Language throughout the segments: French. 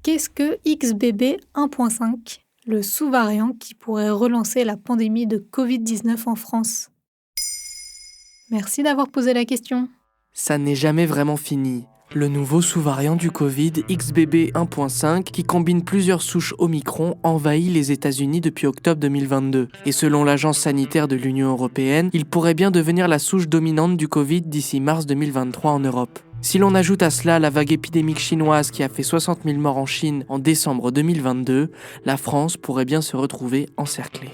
Qu'est-ce que XBB 1.5, le sous-variant qui pourrait relancer la pandémie de Covid-19 en France? Merci d'avoir posé la question. Ça n'est jamais vraiment fini. Le nouveau sous-variant du Covid, XBB 1.5, qui combine plusieurs souches Omicron, envahit les États-Unis depuis octobre 2022. Et selon l'Agence sanitaire de l'Union européenne, il pourrait bien devenir la souche dominante du Covid d'ici mars 2023 en Europe. Si l'on ajoute à cela la vague épidémique chinoise qui a fait 60 000 morts en Chine en décembre 2022, la France pourrait bien se retrouver encerclée.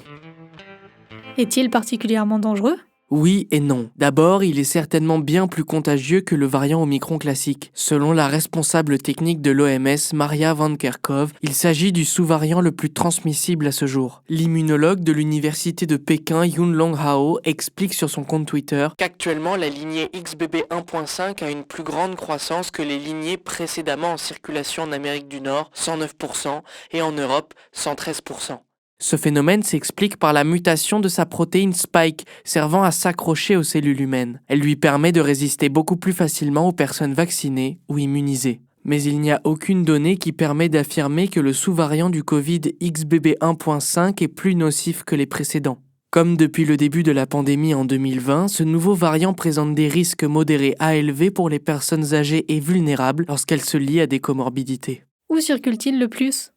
Est-il particulièrement dangereux? Oui et non. D'abord, il est certainement bien plus contagieux que le variant Omicron classique. Selon la responsable technique de l'OMS, Maria Van Kerkhove, il s'agit du sous-variant le plus transmissible à ce jour. L'immunologue de l'université de Pékin, Yunlong Hao, explique sur son compte Twitter qu'actuellement la lignée XBB 1.5 a une plus grande croissance que les lignées précédemment en circulation en Amérique du Nord, 109%, et en Europe, 113%. Ce phénomène s'explique par la mutation de sa protéine Spike, servant à s'accrocher aux cellules humaines. Elle lui permet de résister beaucoup plus facilement aux personnes vaccinées ou immunisées. Mais il n'y a aucune donnée qui permet d'affirmer que le sous-variant du Covid XBB 1.5 est plus nocif que les précédents. Comme depuis le début de la pandémie en 2020, ce nouveau variant présente des risques modérés à élevés pour les personnes âgées et vulnérables lorsqu'elles se lient à des comorbidités. Où circule-t-il le plus?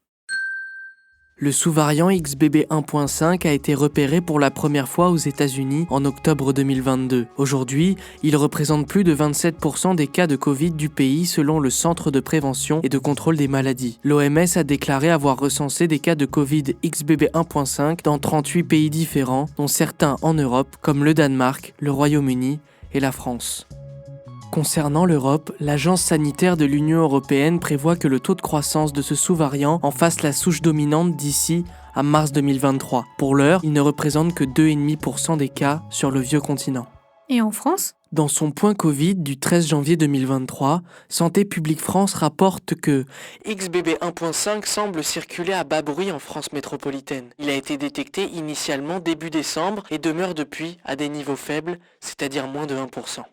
Le sous-variant XBB 1.5 a été repéré pour la première fois aux États-Unis en octobre 2022. Aujourd'hui, il représente plus de 27% des cas de Covid du pays selon le Centre de prévention et de contrôle des maladies. L'OMS a déclaré avoir recensé des cas de Covid XBB 1.5 dans 38 pays différents, dont certains en Europe comme le Danemark, le Royaume-Uni et la France. Concernant l'Europe, l'Agence sanitaire de l'Union européenne prévoit que le taux de croissance de ce sous-variant en fasse la souche dominante d'ici à mars 2023. Pour l'heure, il ne représente que 2,5% des cas sur le vieux continent. Et en France? Dans son point Covid du 13 janvier 2023, Santé publique France rapporte que XBB 1.5 semble circuler à bas bruit en France métropolitaine. Il a été détecté initialement début décembre et demeure depuis à des niveaux faibles, c'est-à-dire moins de 1%.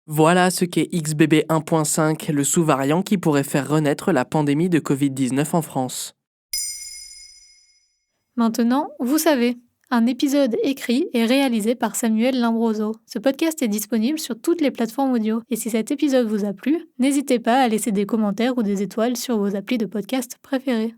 Voilà ce qu'est XBB 1.5, le sous-variant qui pourrait faire renaître la pandémie de Covid-19 en France. Maintenant, vous savez, un épisode écrit et réalisé par Samuel Limbroso. Ce podcast est disponible sur toutes les plateformes audio. Et si cet épisode vous a plu, n'hésitez pas à laisser des commentaires ou des étoiles sur vos applis de podcast préférés.